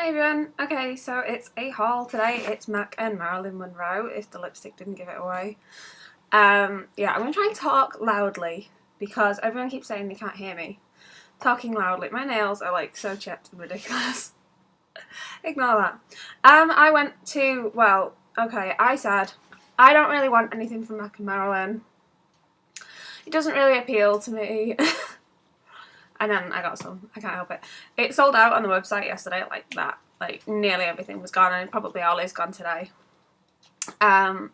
Hi everyone. Okay, so it's a haul today. It's MAC and Marilyn Monroe, if the lipstick didn't give it away. Yeah, I'm going to try and talk loudly because everyone keeps saying they can't hear me. Talking loudly. My nails are like so chipped and ridiculous. Ignore that. I went to, I said, I don't really want anything from MAC and Marilyn. It doesn't really appeal to me. And then I got some. I can't help it. It sold out on the website yesterday like that. Like nearly everything was gone, and probably all is gone today. But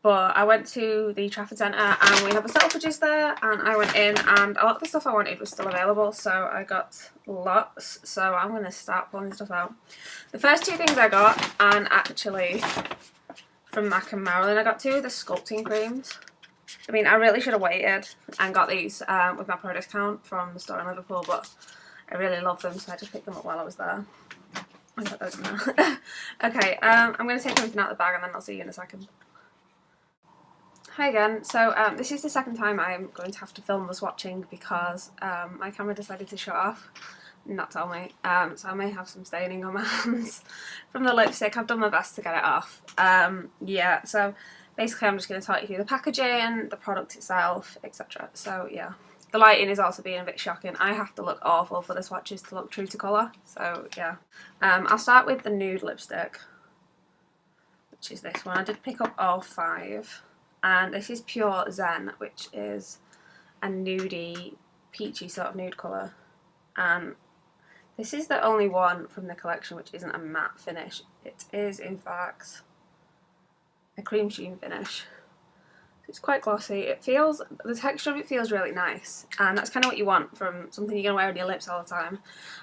I went to the Trafford Centre and we have a Selfridges there, and I went in and a lot of the stuff I wanted was still available, so I got lots. So I'm going to start pulling stuff out. The first two things I got, and actually from MAC and Marilyn, I got two of the sculpting creams. I mean, I really should have waited and got these with my pro discount from the store in Liverpool, but I really love them, so I just picked them up while I was there. I got those in there. Okay, I'm going to take everything out of the bag and then I'll see you in a second. Hi again. So this is the second time I'm going to have to film the swatching because my camera decided to shut off. Not tell me. So I may have some staining on my hands from the lipstick. I've done my best to get it off. Yeah, so basically I'm just going to talk you through the packaging, the product itself, etc. So yeah. The lighting is also being a bit shocking. I have to look awful for the swatches to look true to colour. So yeah. I'll start with the nude lipstick, which is this one. I did pick up all 5. And this is Pure Zen, which is a nudie, peachy sort of nude colour. And this is the only one from the collection which isn't a matte finish. It is, in fact, a cream sheen finish. It's quite glossy. It feels, the texture of it feels really nice, and that's kind of what you want from something you're going to wear on your lips all the time.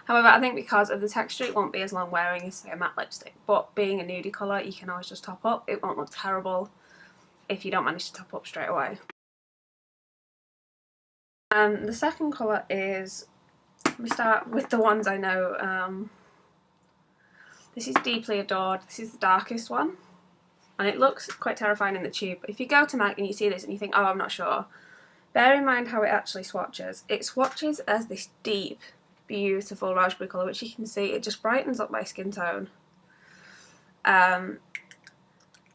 However, I think because of the texture it won't be as long wearing as, say, a matte lipstick, but being a nudie colour you can always just top up. It won't look terrible if you don't manage to top up straight away. The second colour is, let me start with the ones I know. This is Deeply Adored. This is the darkest one. And it looks quite terrifying in the tube. If you go to MAC and you see this and you think, oh, I'm not sure, bear in mind how it actually swatches. It swatches as this deep, beautiful raspberry colour, which you can see, it just brightens up my skin tone. And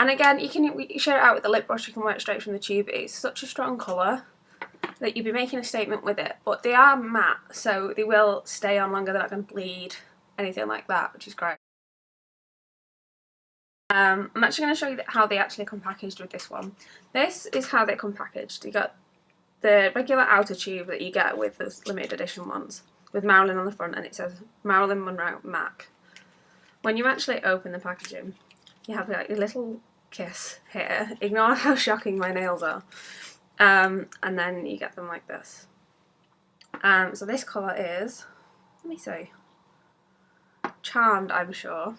again, you can share it out with a lip brush, you can wear it straight from the tube. It's such a strong colour that you'll be making a statement with it. But they are matte, so they will stay on longer, they're not going to bleed, anything like that, which is great. I'm actually going to show you how they actually come packaged with this one. This is how they come packaged. You got the regular outer tube that you get with those limited edition ones, with Marilyn on the front, and it says Marilyn Monroe MAC. When you actually open the packaging, you have like a little kiss here. Ignore how shocking my nails are. And then you get them like this. So this colour is, let me see, Charmed, I'm sure.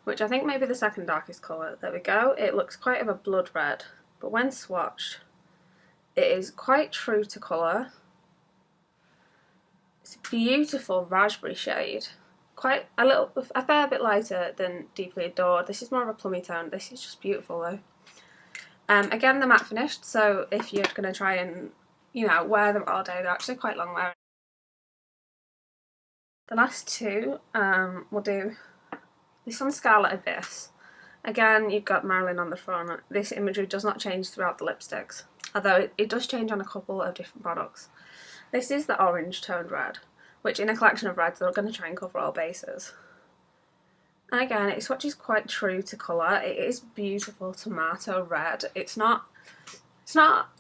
Which I think may be the second darkest colour. There we go. It looks quite of a blood red, but when swatched, it is quite true to colour. It's a beautiful raspberry shade. Quite a fair bit lighter than Deeply Adored. This is more of a plummy tone. This is just beautiful though. Again, they're matte finished, so if you're going to try and, you know, wear them all day, they're actually quite long wearing. The last two, we'll do this one's Scarlet Abyss. Again, you've got Marilyn on the front. This imagery does not change throughout the lipsticks, although it does change on a couple of different products. This is the orange toned red, which in a collection of reds they're going to try and cover all bases. And again, it swatches quite true to colour. It is beautiful tomato red. It's not,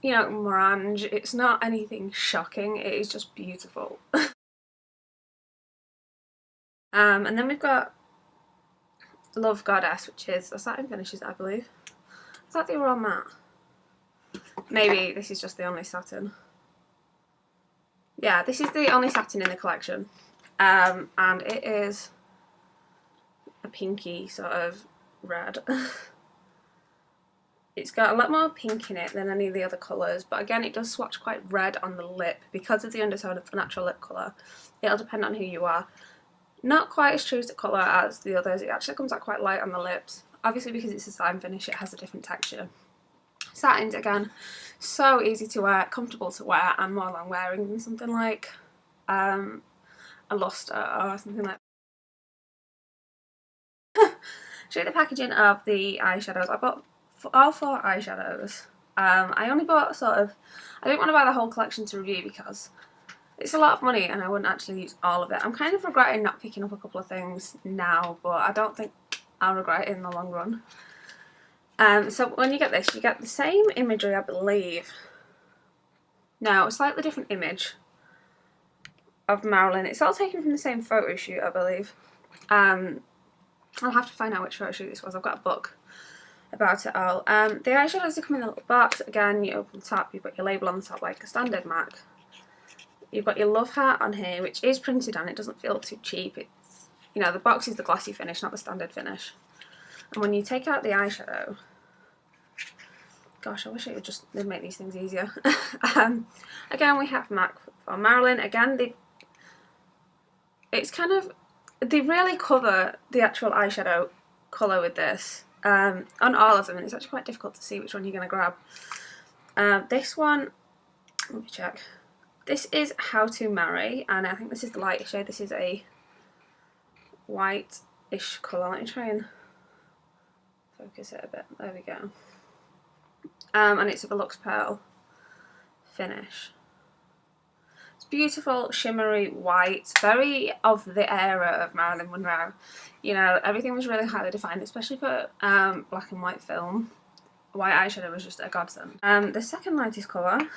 you know, orange. It's not anything shocking. It is just beautiful. And then we've got Love Goddess, which is a satin finishes, I believe. I thought they were all matte. Maybe this is just the only satin. Yeah, this is the only satin in the collection. And it is a pinky sort of red. It's got a lot more pink in it than any of the other colours, but again it does swatch quite red on the lip because of the undertone of the natural lip colour. It'll depend on who you are. Not quite as true to colour as the others. It actually comes out quite light on the lips. Obviously because it's a satin finish it has a different texture. Satins, again, so easy to wear, comfortable to wear, and more long wearing than something like a luster or something like that. Show you the packaging of the eyeshadows. I bought all 4 eyeshadows. I only bought I didn't want to buy the whole collection to review because it's a lot of money and I wouldn't actually use all of it. I'm kind of regretting not picking up a couple of things now, but I don't think I'll regret it in the long run. So when you get this, you get the same imagery, I believe. Now, a slightly different image of Marilyn. It's all taken from the same photo shoot, I believe. I'll have to find out which photo shoot this was. I've got a book about it all. The eyeshadows are come in a little box. Again, you open the top, you've got your label on the top like a standard MAC. You've got your love heart on here, which is printed on. It doesn't feel too cheap. It's, you know, the box is the glossy finish, not the standard finish. And when you take out the eyeshadow, gosh, I wish they'd make these things easier. Again, we have MAC for Marilyn. Again, they really cover the actual eyeshadow colour with this. On all of them, and it's actually quite difficult to see which one you're going to grab. This one, let me check. This is How to Marry, and I think this is the lighter shade. This is a white-ish colour. Let me try and focus it a bit. There we go. And it's a Deluxe Pearl finish. It's beautiful, shimmery white, very of the era of Marilyn Monroe. You know, everything was really highly defined, especially for black and white film. White eyeshadow was just a godsend. The second lightest colour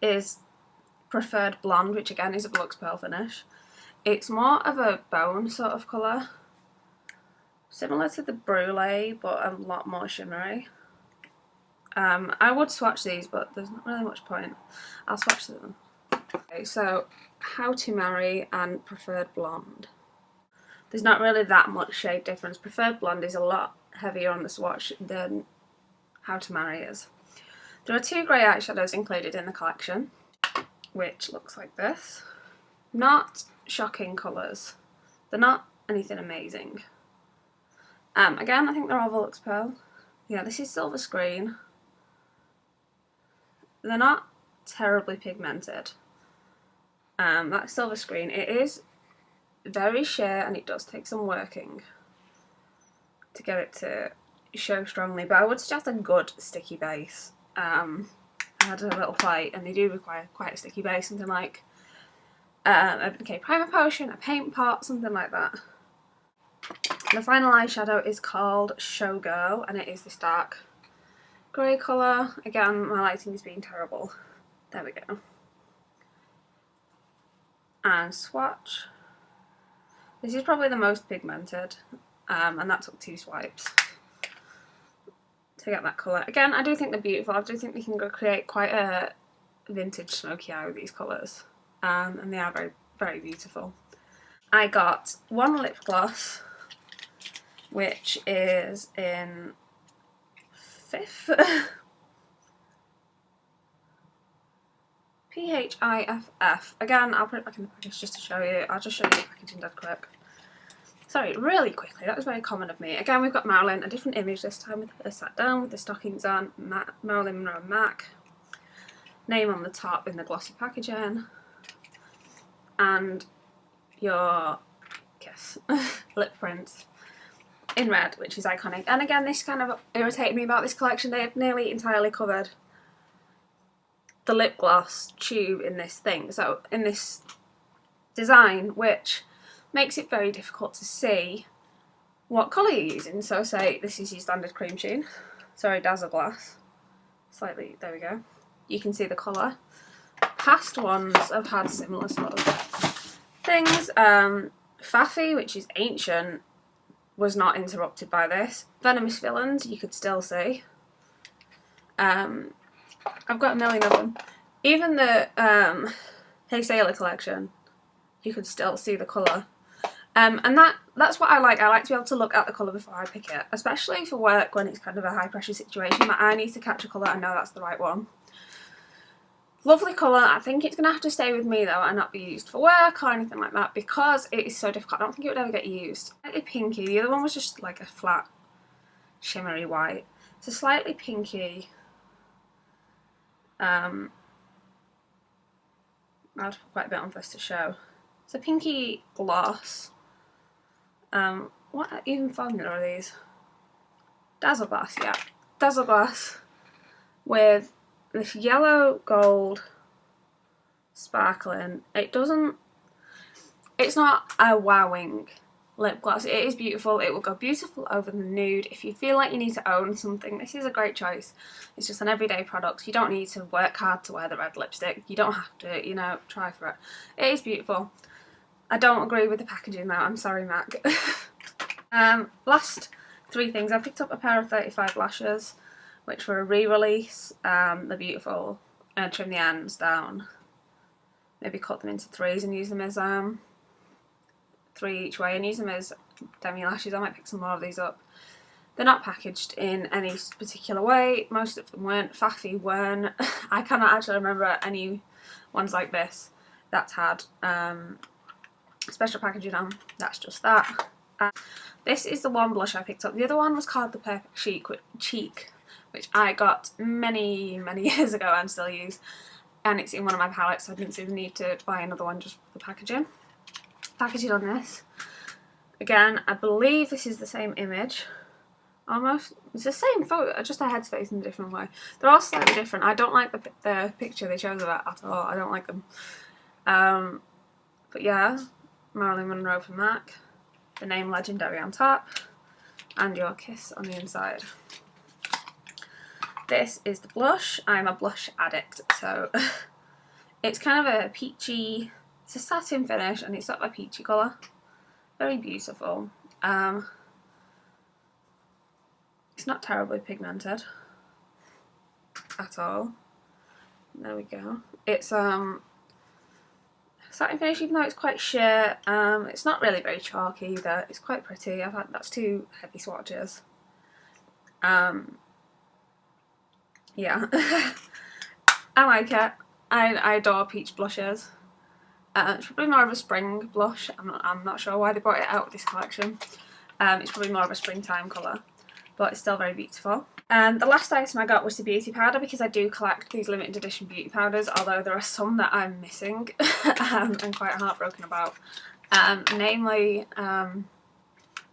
is Preferred Blonde, which again is a Deluxe Pearl finish. It's more of a bone sort of colour, similar to the Brulee, but a lot more shimmery. I would swatch these, but there's not really much point. I'll swatch them. Okay, so How to Marry and Preferred Blonde. There's not really that much shade difference. Preferred Blonde is a lot heavier on the swatch than How to Marry is. There are 2 grey eyeshadows included in the collection, which looks like this. Not shocking colours. They're not anything amazing. Again, I think they're all Deluxe Pearl. Yeah, this is Silver Screen. They're not terribly pigmented. That's Silver Screen. It is very sheer and it does take some working to get it to show strongly, but I would suggest a good sticky base. I had a little play and they do require quite a sticky base, something like Urban Decay Primer Potion, a paint pot, something like that. The final eyeshadow is called Showgirl and it is this dark grey colour. Again, my lighting is being terrible. There we go. And swatch. This is probably the most pigmented, and that took 2 swipes to get that colour. Again, I do think they're beautiful. I do think they can create quite a vintage smoky eye with these colours, and they are very, very beautiful. I got one lip gloss, which is in 5th. PHIFF. Again, I'll put it back in the package just to show you. I'll just show you the packaging dead quick. Sorry, really quickly. That was very common of me. Again, we've got Marilyn, a different image this time with her sat down with the stockings on. Marilyn Monroe MAC. Name on the top in the glossy packaging. And your lip print in red, which is iconic. And again, this kind of irritated me about this collection. They have nearly entirely covered the lip gloss tube in this thing, so in this design, which makes it very difficult to see what colour you're using. So say this is your standard cream sheen, sorry, Dazzle Glass, slightly, there we go, you can see the colour. Past ones have had similar sort of things. Faffy, which is ancient, was not interrupted by this. Venomous Villains, you could still see. I've got a million of them. Even the Hey Sailor collection, you could still see the colour. And that's what I like. I like to be able to look at the colour before I pick it, especially for work when it's kind of a high pressure situation. My eye needs to catch a colour and know that's the right one. Lovely colour. I think it's going to have to stay with me though and not be used for work or anything like that because it is so difficult. I don't think it would ever get used. Slightly pinky. The other one was just like a flat shimmery white. It's a slightly pinky. I'll put quite a bit on for this to show. It's It's a pinky gloss. What even formula are these? Dazzle Glass, yeah. Dazzle Glass with this yellow gold sparkling. It's not a wowing lip gloss. It is beautiful. It will go beautiful over the nude. If you feel like you need to own something, this is a great choice. It's just an everyday product. You don't need to work hard to wear the red lipstick. You don't have to, you know, try for it. It is beautiful. I don't agree with the packaging though. I'm sorry, MAC. Last three things. I picked up a pair of 35 lashes, which were a re-release. They're beautiful. Trim the ends down. Maybe cut them into threes and use them as 3 each way and use them as demi lashes. I might pick some more of these up. They're not packaged in any particular way. Most of them weren't. Faffy weren't. I cannot actually remember any ones like this that's had special packaging on. That's just that. This is the one blush I picked up. The other one was called the Perfect Cheek, which I got many years ago and still use. And it's in one of my palettes, so I didn't see the need to buy another one just for the packaging. Packaging on this. Again, I believe this is the same image. Almost. It's the same photo, just their head's facing a different way. They're all slightly different. I don't like the picture they chose of it at all. I don't like them. But yeah, Marilyn Monroe for MAC. The name Legendary on top. And your kiss on the inside. This is the blush. I'm a blush addict, so it's kind of a peachy, it's a satin finish and it's sort of a peachy colour. Very beautiful. It's not terribly pigmented at all. There we go. It's satin finish, even though it's quite sheer. It's not really very chalky either. It's quite pretty. That's 2 heavy swatches. Yeah, I like it. I adore peach blushes. It's probably more of a spring blush. I'm not sure why they brought it out with this collection. It's probably more of a springtime colour, but it's still very beautiful. And the last item I got was the beauty powder, because I do collect these limited edition beauty powders, although there are some that I'm missing I'm quite heartbroken about. Namely,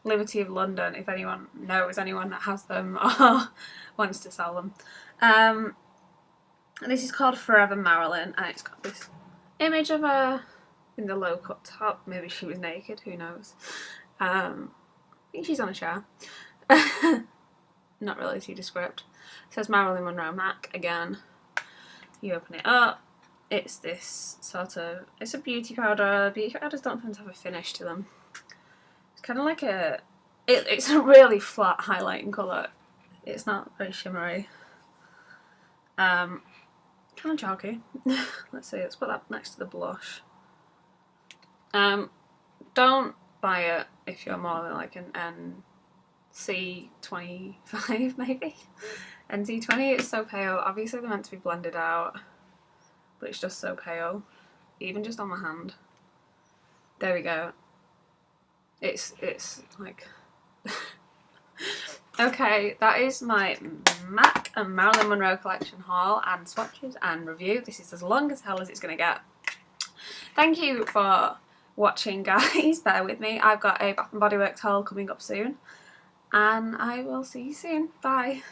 Liberty of London, if anyone knows anyone that has them or wants to sell them. This is called Forever Marilyn, and it's got this image of her in the low cut top. Maybe she was naked, who knows. I think she's on a chair. Not really too descript. It says Marilyn Monroe MAC again. You open it up. It's this sort of, it's a beauty powder. Beauty powders don't tend to have a finish to them. It's kind of like it's a really flat highlighting colour. It's not very shimmery. Kind of chalky. Let's see, let's put that next to the blush. Don't buy it if you're more than like an NC25 maybe. NC20, it's so pale. Obviously they're meant to be blended out, but it's just so pale. Even just on my hand. There we go. It's like okay, that is my MAC and Marilyn Monroe collection haul and swatches and review. This is as long as hell as it's gonna get. Thank you for watching, guys. Bear with me. I've got a Bath and Body Works haul coming up soon, and I will see you soon. Bye.